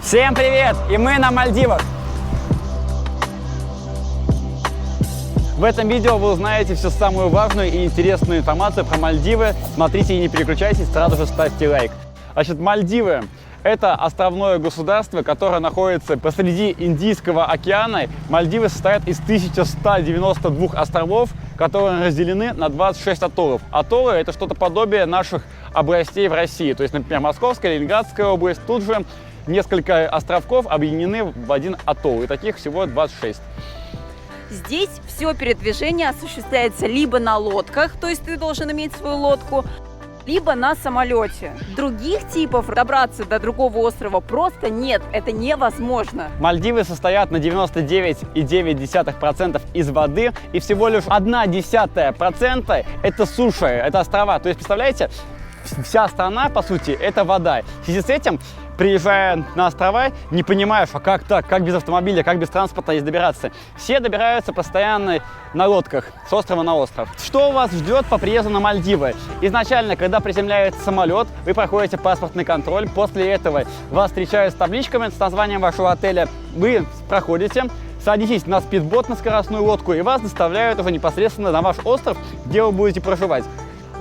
Всем привет! И мы на Мальдивах! В этом видео вы узнаете всю самую важную и интересную информацию про Мальдивы. Смотрите и не переключайтесь, сразу же ставьте лайк. Значит, Мальдивы – это островное государство, которое находится посреди Индийского океана. Мальдивы состоят из 1192 островов, которые разделены на 26 атоллов. Атоллы – это что-то подобие наших областей в России. То есть, например, Московская, Ленинградская область. Тут же несколько островков объединены в один атолл, и таких всего 26. Здесь все передвижение осуществляется либо на лодках, то есть ты должен иметь свою лодку, либо на самолете. Других типов добраться до другого острова просто нет, это невозможно. Мальдивы состоят на 99,9% из воды, и всего лишь 0,1% это суша, это острова. То есть, представляете, вся страна, по сути, это вода. В связи с этим, приезжая на острова, не понимаешь, а как так, как без автомобиля, как без транспорта здесь добираться. Все добираются постоянно на лодках с острова на остров. Что вас ждет по приезду на Мальдивы? Изначально, когда приземляется самолет, вы проходите паспортный контроль. После этого вас встречают с табличками с названием вашего отеля. Вы проходите, садитесь на спидбот, на скоростную лодку, и вас доставляют уже непосредственно на ваш остров, где вы будете проживать.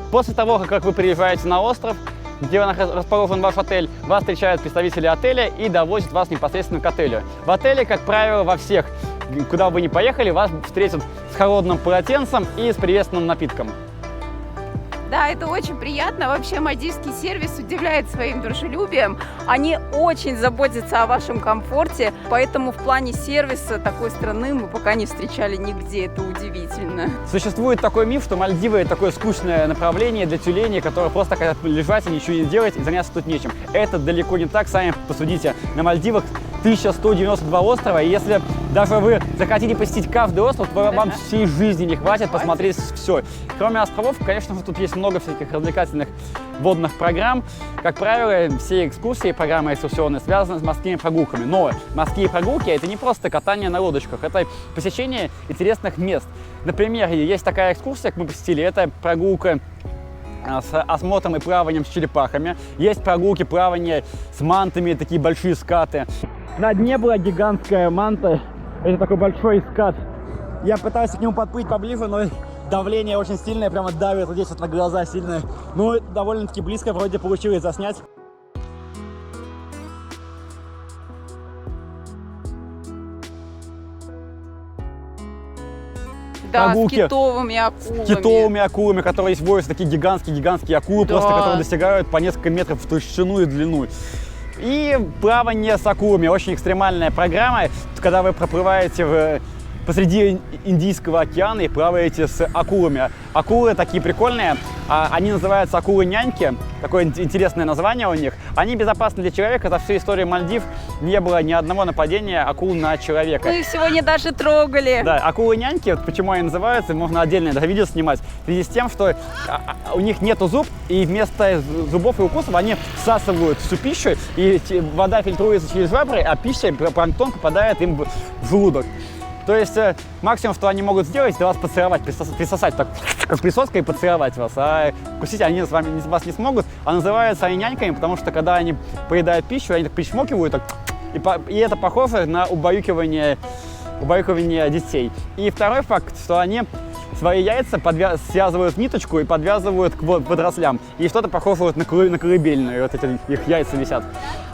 После того, как вы приезжаете на остров, где расположен ваш отель, вас встречают представители отеля и довозят вас непосредственно к отелю. В отеле, как правило, во всех, куда бы вы ни поехали, вас встретят с холодным полотенцем и с приветственным напитком. Да, это очень приятно. Вообще, мальдивский сервис удивляет своим дружелюбием. Они очень заботятся о вашем комфорте, поэтому в плане сервиса такой страны мы пока не встречали нигде. Это удивительно. Существует такой миф, что Мальдивы – это такое скучное направление для тюленей, которые просто хотят лежать и ничего не делать, и заняться тут нечем. Это далеко не так, сами посудите. На Мальдивах 1192 острова, и если даже вы захотите посетить каждый остров, то вам всей жизни не хватит посмотреть все. Кроме островов, конечно же, тут есть много всяких развлекательных водных программ. Как правило, все экскурсии, программы экскурсионные связаны с морскими прогулками. Но морские прогулки – это не просто катание на лодочках, это посещение интересных мест. Например, есть такая экскурсия, как мы посетили, это прогулка с осмотром и плаванием с черепахами. Есть прогулки, плавания с мантами, такие большие скаты. На дне была гигантская манта, это такой большой скат. Я пытаюсь к нему подплыть поближе, но давление очень сильное, прямо давит вот здесь вот на глаза сильное. Ну, довольно-таки близко вроде получилось заснять. Да, Прогулки с китовыми акулами. С китовыми акулами, которые есть водятся, такие гигантские акулы, да, просто которые достигают по несколько метров в толщину и длину. И плавание с акулами, очень экстремальная программа, когда вы проплываете посреди Индийского океана и плаваете с акулами. Акулы такие прикольные, они называются акулы-няньки, такое интересное название у них. Они безопасны для человека, за всю историю Мальдив не было ни одного нападения акул на человека. Мы их сегодня даже трогали. Да, акулы-няньки, вот почему они называются, можно отдельно даже видео снимать, в связи с тем, что у них нету зуб, и вместо зубов и укусов они всасывают всю пищу, и вода фильтруется через жабры, а пища, планктон попадает им в желудок. То есть максимум, что они могут сделать, это вас поцеловать, присосать так, как присоска, и поцеловать вас. А кусить они вас не смогут. А называются они няньками, потому что когда они поедают пищу, они так причмокивают, так, и это похоже на убаюкивание детей. И второй факт, что они свои яйца связывают в ниточку и подвязывают к водорослям. И что-то похоже вот на колыбельную, вот эти их яйца висят.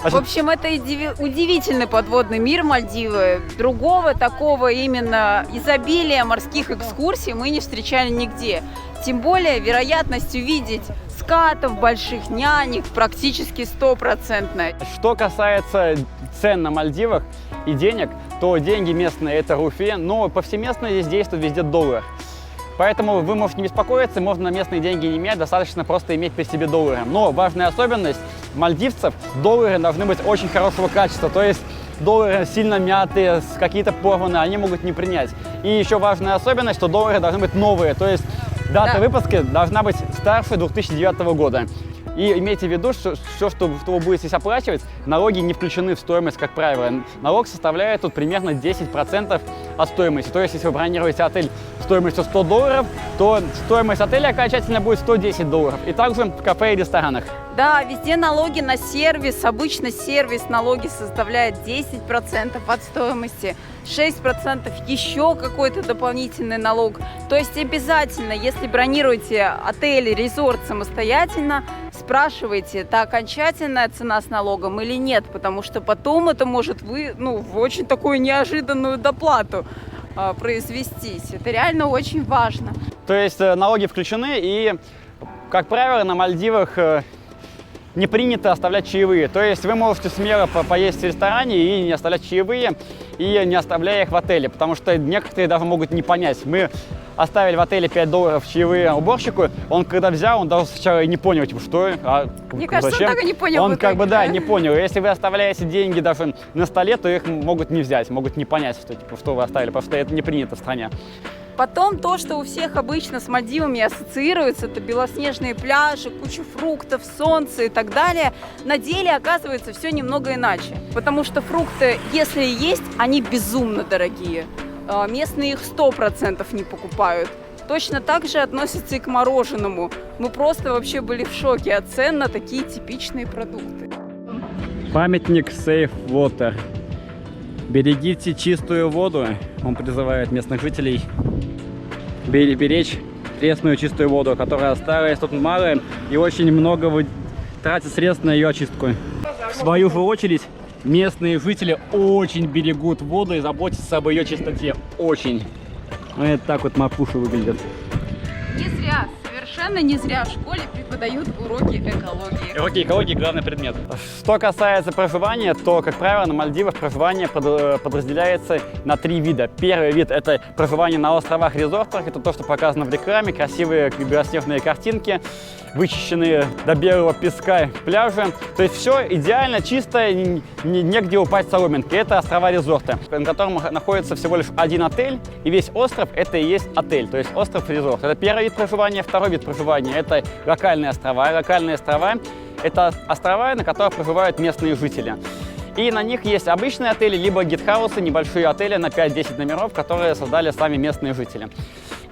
В общем, это удивительный подводный мир Мальдивы. Другого такого именно изобилия морских экскурсий мы не встречали нигде. Тем более вероятность увидеть скатов, больших нянек практически 100%. Что касается цен на Мальдивах и денег, то деньги местные – это руфи, но повсеместно здесь действует везде доллар. Поэтому вы можете не беспокоиться, можно на местные деньги не иметь, достаточно просто иметь при себе доллары. Но важная особенность мальдивцев – доллары должны быть очень хорошего качества, то есть доллары сильно мятые, какие-то порванные, они могут не принять. И еще важная особенность, что доллары должны быть новые, то есть дата выпуска должна быть старше 2009 года. И имейте в виду, что все, что вы будете здесь оплачивать, налоги не включены в стоимость, как правило. Налог составляет тут примерно 10% от стоимости. То есть, если вы бронируете отель стоимостью $100, то стоимость отеля окончательно будет $110. И также в кафе и ресторанах. Да, везде налоги на сервис. Обычно сервис налоги составляет 10% от стоимости, 6% еще какой-то дополнительный налог. То есть обязательно, если бронируете отель, резорт самостоятельно, спрашивайте, это окончательная цена с налогом или нет, потому что потом это может в очень такую неожиданную доплату произвестись. Это реально очень важно. То есть налоги включены, и, как правило, на Мальдивах не принято оставлять чаевые. То есть вы можете смело поесть в ресторане и не оставлять чаевые, и не оставляя их в отеле, потому что некоторые даже могут не понять. Мы оставили в отеле $5 чаевые уборщику, он когда взял, он даже сначала и не понял, типа, что, Мне кажется, зачем? он так и не понял. Он в итоге, не понял. Если вы оставляете деньги даже на столе, то их могут не взять, могут не понять, что, типа, что вы оставили, потому что это не принято в стране. Потом то, что у всех обычно с Мальдивами ассоциируется, это белоснежные пляжи, куча фруктов, солнце и так далее. На деле оказывается все немного иначе. Потому что фрукты, если и есть, они безумно дорогие. Местные их 100% не покупают. Точно так же относятся и к мороженому. Мы просто вообще были в шоке от цен на такие типичные продукты. Памятник Save Water. Берегите чистую воду. Он призывает местных жителей беречь пресную чистую воду, которая старая, тут мало и очень много тратит средств на ее очистку. В свою же очередь, местные жители очень берегут воду и заботятся об ее чистоте. Очень. Это так вот мапуши выглядят. Не зря, совершенно не зря в школе преподают уроки экологии. Уроки экологии – главный предмет. Что касается проживания, то, как правило, на Мальдивах проживание подразделяется на 3 вида. Первый вид – это проживание на островах-резортах. Это то, что показано в рекламе. Красивые белоснежные картинки, вычищенные до белого песка пляжи. То есть все идеально, чисто, негде упасть соломинки. Это острова-резорты, на котором находится всего лишь один отель. И весь остров – это и есть отель, то есть остров-резорт. Это первый вид проживания. Второй вид проживания – это локальные острова. Локальные острова – это острова, на которых проживают местные жители. И на них есть обычные отели, либо гестхаусы, небольшие отели на 5-10 номеров, которые создали сами местные жители.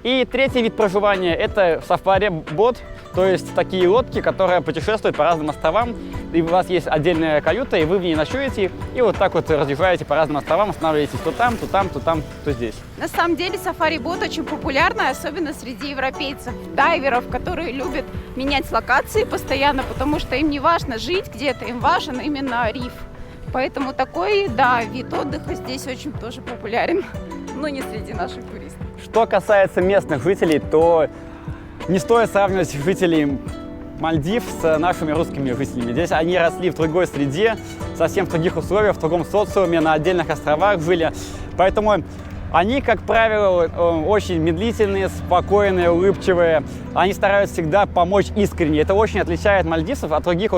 И третий вид проживания – это сафари-бот, то есть такие лодки, которые путешествуют по разным островам. И у вас есть отдельная каюта, и вы в ней ночуете, и вот так вот разъезжаете по разным островам, останавливаетесь то там, то там, то там, то здесь. На самом деле сафари-бот очень популярный, особенно среди европейцев, дайверов, которые любят менять локации постоянно, потому что им не важно жить где-то, им важен именно риф. Поэтому такой, да, вид отдыха здесь очень тоже популярен, но не среди наших туристов. Что касается местных жителей, то не стоит сравнивать жителей Мальдив с нашими русскими жителями. Здесь они росли в другой среде, совсем в других условиях, в другом социуме, на отдельных островах жили. Поэтому они, как правило, очень медлительные, спокойные, улыбчивые. Они стараются всегда помочь искренне. Это очень отличает мальдивцев от других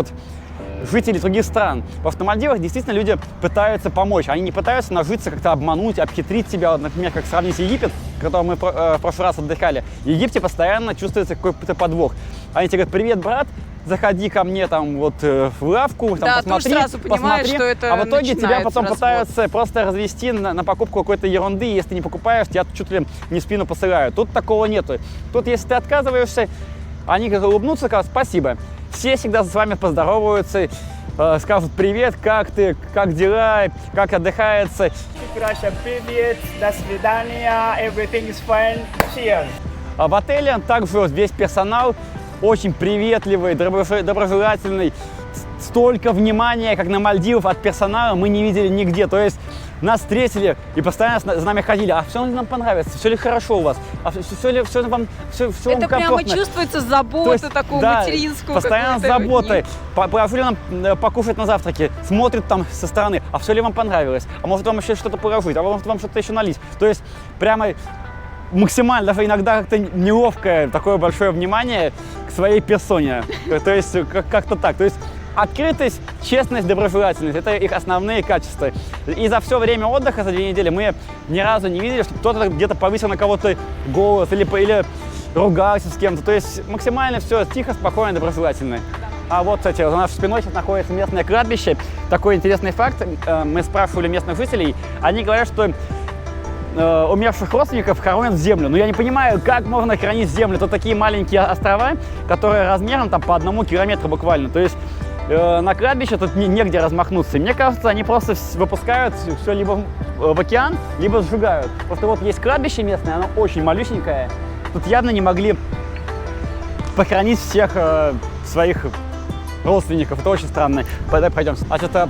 жителей других стран. Потому что на Мальдивах действительно люди пытаются помочь. Они не пытаются нажиться, как-то обмануть, обхитрить себя. Вот, например, как сравнить Египет, в котором мы в прошлый раз отдыхали. В Египте постоянно чувствуется какой-то подвох. Они тебе говорят: привет, брат, заходи ко мне там вот в лавку, там, да, посмотри, сразу понимаешь, что это а в итоге тебя потом развод. пытаются просто развести на покупку какой-то ерунды, и если ты не покупаешь, тебя чуть ли не в спину посылают. Тут такого нету. Тут, если ты отказываешься, они как улыбнутся, скажут спасибо. Все всегда с вами поздороваются, скажут привет, как ты, как дела, как отдыхается. Краша, привет, до свидания, everything is fine, cheers. А в отеле также весь персонал очень приветливый, доброжелательный. Столько внимания, как на Мальдивах, от персонала мы не видели нигде. То есть нас встретили и постоянно за нами ходили. А все ли нам понравится? Все ли хорошо у вас? А все ли вам комфортно? Это прямо чувствуется заботу такую, да, материнскую. постоянно с заботой. Положили нам покушать на завтраке, смотрят там со стороны. А все ли вам понравилось? А может вам еще что-то положить? А может вам что-то еще налить? То есть прямо максимально, даже иногда как-то неловкое такое большое внимание к своей персоне. То есть как-то так. То есть открытость, честность, доброжелательность – это их основные качества. И за все время отдыха, за 2 недели, мы ни разу не видели, что кто-то где-то повысил на кого-то голос или ругался с кем-то. То есть максимально все тихо, спокойно, доброжелательно. А вот, кстати, за нашей спиной сейчас находится местное кладбище. Такой интересный факт. Мы спрашивали местных жителей. Они говорят, что умерших родственников хоронят в землю. Но я не понимаю, как можно хранить в землю. Это такие маленькие острова, которые размером там по 1 километру буквально. То есть на кладбище тут негде размахнуться. И мне кажется, они просто выпускают все либо в океан, либо сжигают. Просто вот есть кладбище местное, оно очень малюсенькое. Тут явно не могли похоронить всех своих родственников. Это очень странно. Пойдем. Значит, это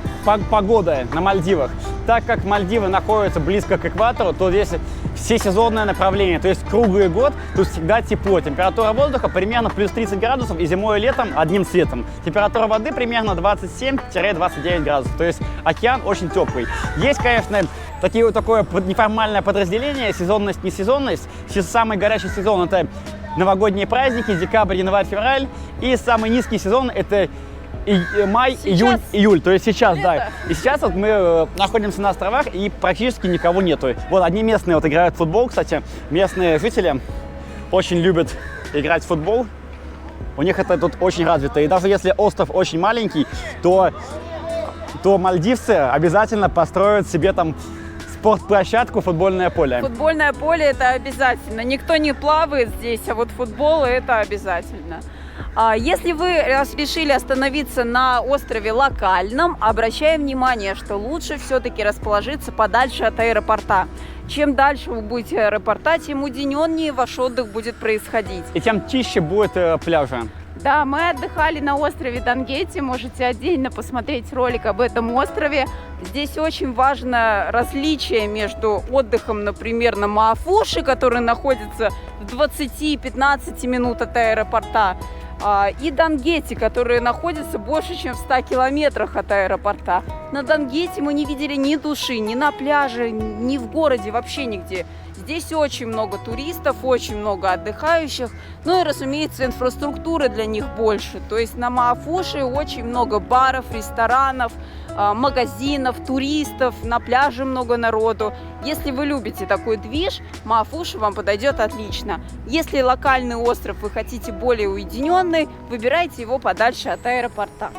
погода на Мальдивах. Так как Мальдивы находятся близко к экватору, то здесь все сезонное направление, то есть круглый год, тут всегда тепло. Температура воздуха примерно плюс 30 градусов и зимой и летом одним цветом. Температура воды примерно 27-29 градусов, то есть океан очень теплый. Есть, конечно, такое неформальное подразделение, сезонность, несезонность. Самый горячий сезон — это новогодние праздники, декабрь, январь, февраль. И самый низкий сезон — это май, июнь, июль. То есть сейчас, лето. Да. И сейчас вот мы находимся на островах, и практически никого нету. Вот одни местные вот играют в футбол, кстати. Местные жители очень любят играть в футбол. У них это тут очень развито. И даже если остров очень маленький, то мальдивцы обязательно построят себе там спортплощадку, футбольное поле. Футбольное поле — это обязательно. Никто не плавает здесь, а вот футбол — это обязательно. Если вы решили остановиться на острове локальном, обращаем внимание, что лучше все-таки расположиться подальше от аэропорта. Чем дальше вы будете аэропорта, тем уединеннее ваш отдых будет происходить. И тем чище будет пляжа. Да, мы отдыхали на острове Дангети, можете отдельно посмотреть ролик об этом острове. Здесь очень важно различие между отдыхом, например, на Маафуше, который находится в 20-15 минут от аэропорта, и Дангети, которые находятся больше, чем в 100 километрах от аэропорта. На Дангети мы не видели ни души, ни на пляже, ни в городе, вообще нигде. Здесь очень много туристов, очень много отдыхающих, ну и, разумеется, инфраструктуры для них больше. То есть на Маафуше очень много баров, ресторанов, магазинов, туристов, на пляже много народу. Если вы любите такой движ, Маафуш вам подойдет отлично. Если локальный остров вы хотите более уединенный, выбирайте его подальше от аэропорта.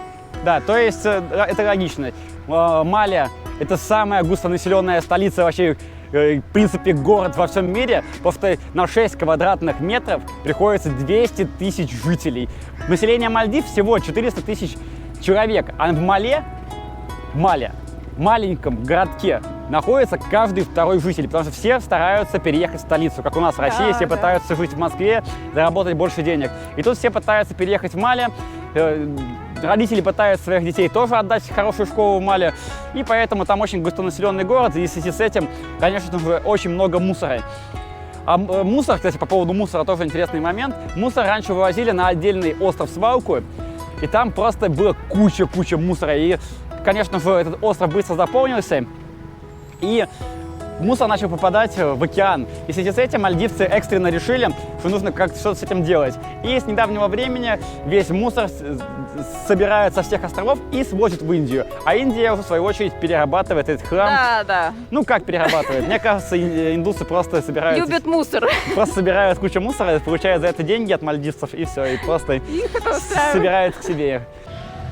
Да, то есть это логично. Маля — это самая густонаселенная столица вообще, в принципе, город во всем мире. Просто на 6 квадратных метров приходится 200 тысяч жителей. Население Мальдив всего 400 тысяч человек, а в Мале, маленьком городке, находится каждый второй житель, потому что все стараются переехать в столицу. Как у нас в России, все пытаются жить в Москве, заработать больше денег. И тут все пытаются переехать в Мале. Родители пытаются своих детей тоже отдать в хорошую школу в Мале. И поэтому там очень густонаселенный город. И в связи с этим, конечно же, очень много мусора. А мусор, кстати, по поводу мусора тоже интересный момент. Мусор раньше вывозили на отдельный остров-свалку. И там просто было куча мусора. И, конечно же, этот остров быстро заполнился. И мусор начал попадать в океан. И в связи с этим мальдивцы экстренно решили, что нужно как-то что-то с этим делать. И с недавнего времени весь мусор собирают со всех островов и свозят в Индию. А Индия уже, в свою очередь, перерабатывает этот хлам. Да. Ну, как перерабатывает? Мне кажется, индусы просто собирают... Любят мусор. Просто собирают кучу мусора, получают за это деньги от мальдивцев, и все. И просто собирают к себе.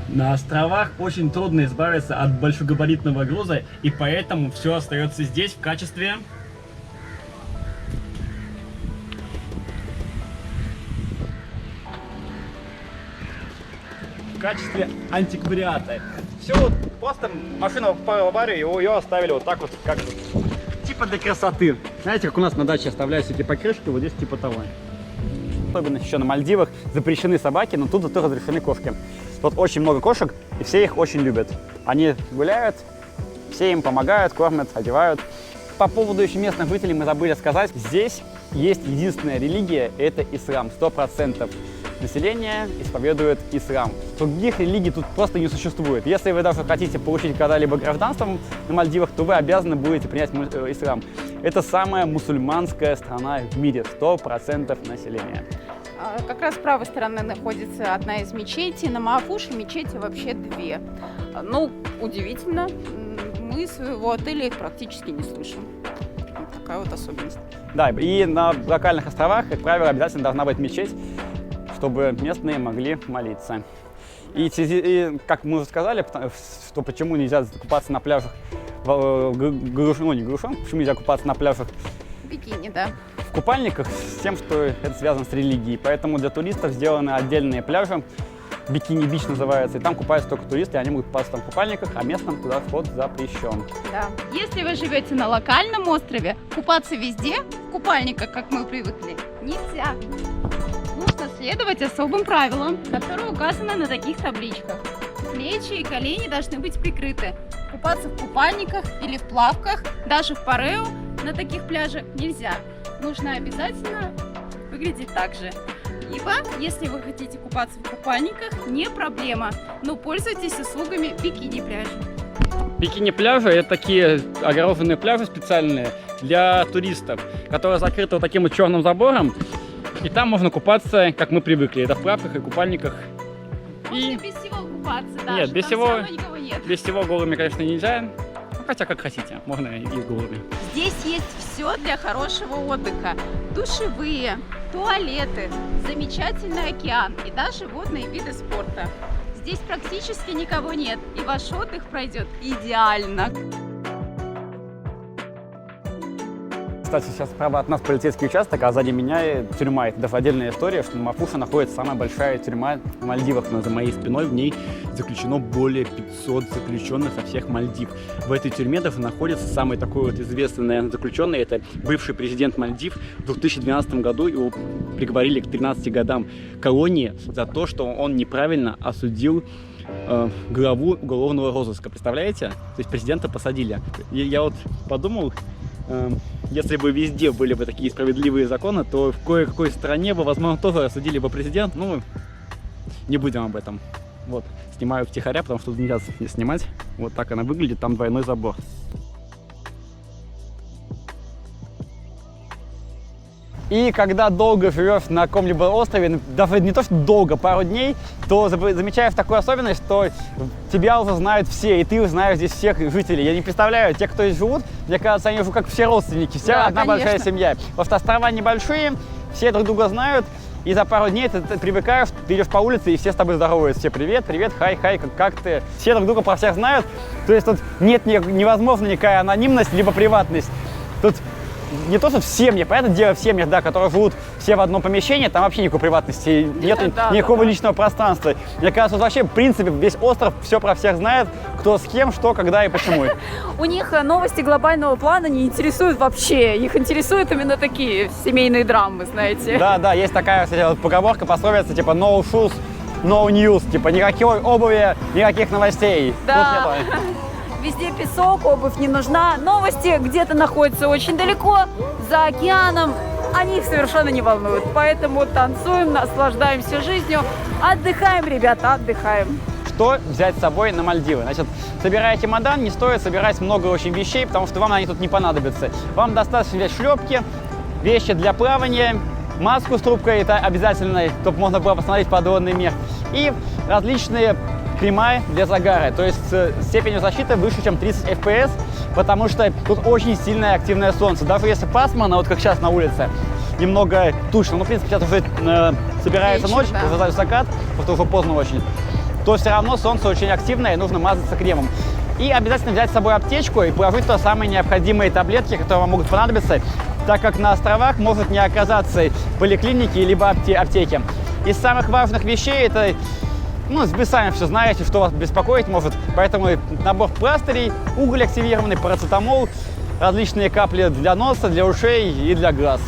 На островах очень трудно избавиться от большогабаритного груза, и поэтому все остается здесь в качестве антиквариата. Все, вот просто машина попала в аварию, и ее оставили вот так вот, как типа для красоты. Знаете, как у нас на даче оставляют всякие покрышки, вот здесь типа того. Особенно еще на Мальдивах запрещены собаки, но тут зато разрешены кошки. Тут очень много кошек, и все их очень любят. Они гуляют, все им помогают, кормят, одевают. По поводу еще местных жителей мы забыли сказать. Здесь есть единственная религия, это ислам. 100% населения исповедует ислам. Других религий тут просто не существует. Если вы даже хотите получить когда-либо гражданство на Мальдивах, то вы обязаны будете принять ислам. Это самая мусульманская страна в мире, 100% населения. Как раз с правой стороны находится одна из мечетей. На Маафуше мечети вообще 2. Ну, удивительно, мы из своего отеля их практически не слышим. Вот такая вот особенность. Да, и на локальных островах, как правило, обязательно должна быть мечеть, чтобы местные могли молиться. И как мы уже сказали, что почему нельзя купаться на пляжах не голышом, почему нельзя купаться на пляжах Бикини, да. в купальниках, с тем, что это связано с религией. Поэтому для туристов сделаны отдельные пляжи, Бикини-бич называется, и там купаются только туристы, они могут купаться там в купальниках, а местным туда вход запрещен. Да. Если вы живете на локальном острове, купаться везде в купальниках, как мы привыкли, нельзя. Нужно следовать особым правилам, которые указаны на таких табличках. Плечи и колени должны быть прикрыты. Купаться в купальниках или в плавках, даже в парео, на таких пляжах нельзя. Нужно обязательно выглядеть так же. Либо, если вы хотите купаться в купальниках, не проблема, но пользуйтесь услугами бикини-пляжа. Бикини-пляжи – это такие огороженные пляжи специальные для туристов, которые закрыты вот таким вот черным забором, и там можно купаться, как мы привыкли, это в плавках и купальниках. Можно без всего купаться даже, Нет, без там всего- всё равно никого нет. Без всего голыми, конечно, нельзя, ну, хотя как хотите, можно и голыми. Здесь есть все для хорошего отдыха. Душевые, туалеты, замечательный океан и даже водные виды спорта. Здесь практически никого нет, и ваш отдых пройдет Идеально. Кстати, сейчас справа от нас полицейский участок, а сзади меня тюрьма. Это даже отдельная история, что на Мафуше находится самая большая тюрьма в Мальдивах. Но за моей спиной в ней заключено более 500 заключенных со всех Мальдив. В этой тюрьме даже находится самый такой вот известный, наверное, заключенный. Это бывший президент Мальдив. В 2012 году его приговорили к 13 годам колонии за то, что он неправильно осудил главу уголовного розыска. Представляете? То есть президента посадили. И я вот подумал, если бы везде были бы такие справедливые законы, то в кое-какой стране бы, возможно, тоже осудили бы президент. Ну, не будем об этом. Вот, снимаю втихаря, потому что тут нельзя снимать. Вот так она выглядит, там двойной забор. И когда долго живешь на каком-либо острове, даже не то, что долго, пару дней, то замечаешь такую особенность, что тебя уже знают все, и ты знаешь здесь всех жителей. Я не представляю, те, кто здесь живут, мне кажется, они уже как все родственники, вся Да, одна конечно. большая семья. Потому что острова небольшие, все друг друга знают, и за пару дней ты привыкаешь, ты идешь по улице, и все с тобой здороваются. Все привет, привет, хай, как ты? Все друг друга про всех знают, то есть тут нет невозможно никакая анонимность, либо приватность. Тут не то, что в семьях, понятное дело, в семьях, да, которые живут все в одном помещении, там вообще никакой приватности, нет Да, никакого да. личного пространства. Мне кажется, вот вообще, в принципе, весь остров все про всех знает, кто с кем, что, когда и почему. У них новости глобального плана не интересуют вообще. Их интересуют именно такие семейные драмы, знаете. Да, есть такая, кстати, вот поговорка, пословица, типа no shoes, no news, типа никакой обуви, никаких новостей. Да. Тут нету. Везде песок, обувь не нужна. Новости где-то находятся очень далеко, за океаном. Они их совершенно не волнуют. Поэтому танцуем, наслаждаемся жизнью. Отдыхаем, ребята, отдыхаем. Что взять с собой на Мальдивы? Значит, собирая чемодан, не стоит собирать много очень вещей, потому что вам они тут не понадобятся. Вам достаточно взять шлепки, вещи для плавания, маску с трубкой, это обязательно, чтобы можно было посмотреть подводный мир, и различные крема для загара, то есть с степенью защиты выше, чем 30 FPS, потому что тут очень сильное активное солнце. Даже если пасмурно, вот как сейчас на улице, немного тучно, ну, в принципе, сейчас уже собирается Вечер, ночь, да. уже закат, потому что уже поздно очень, то все равно солнце очень активное, и нужно мазаться кремом. И обязательно взять с собой аптечку и положить туда самые необходимые таблетки, которые вам могут понадобиться, так как на островах может не оказаться поликлиники либо аптеки. Из самых важных вещей это, ну, вы сами все знаете, что вас беспокоить может, поэтому набор пластырей, уголь активированный, парацетамол, различные капли для носа, для ушей и для глаз.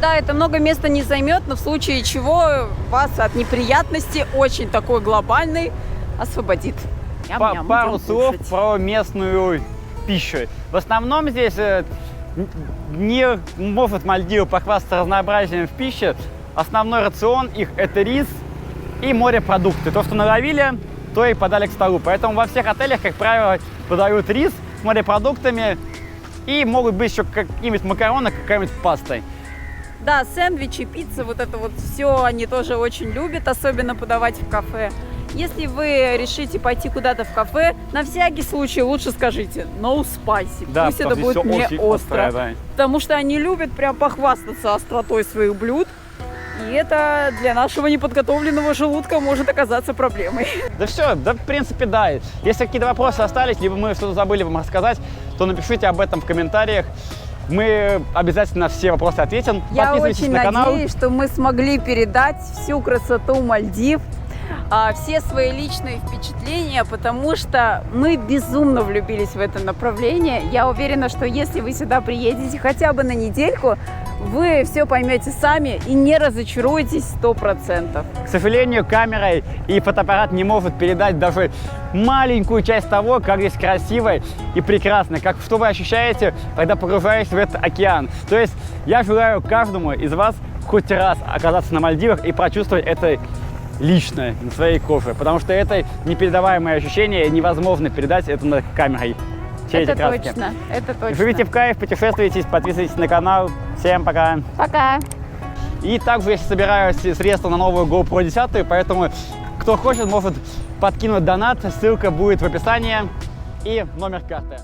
Да, это много места не займет, но в случае чего вас от неприятности очень такой глобальный освободит. Ням-ням, Пару идем слов кушать. про местную пищу. В основном здесь не может Мальдивы похвастаться разнообразием в пище. Основной рацион их – это рис и морепродукты. То, что наловили, то и подали к столу. Поэтому во всех отелях, как правило, подают рис с морепродуктами и могут быть еще какие-нибудь макароны, какая-нибудь паста. Да, сэндвичи, пицца, вот это вот все они тоже очень любят, особенно подавать в кафе. Если вы решите пойти куда-то в кафе, на всякий случай лучше скажите no spicy, Да, пусть это потому что будет всё не очень остро. острое, да. Потому что они любят прям похвастаться остротой своих блюд. И это для нашего неподготовленного желудка может оказаться проблемой. Да все, да в принципе да. Если какие-то вопросы остались, либо мы что-то забыли вам рассказать, то напишите об этом в комментариях. Мы обязательно на все вопросы ответим. Я Подписывайтесь очень на канал. надеюсь, что мы смогли передать всю красоту Мальдив, все свои личные впечатления, потому что мы безумно влюбились в это направление. Я уверена, что если вы сюда приедете хотя бы на недельку, вы все поймете сами и не разочаруетесь 100%. К сожалению, камерой и фотоаппарат не может передать даже маленькую часть того, как здесь красиво и прекрасно, как что вы ощущаете, когда погружаетесь в этот океан. То есть я желаю каждому из вас хоть раз оказаться на Мальдивах и прочувствовать это лично на своей коже, потому что это непередаваемое ощущение, невозможно передать это на камерой. Через Это краски. точно, это точно. Живите в кайф, путешествуйте, подписывайтесь на канал. Всем пока! Пока! И также я собираю средства на новую GoPro 10, поэтому кто хочет, может подкинуть донат, ссылка будет в описании и номер карты.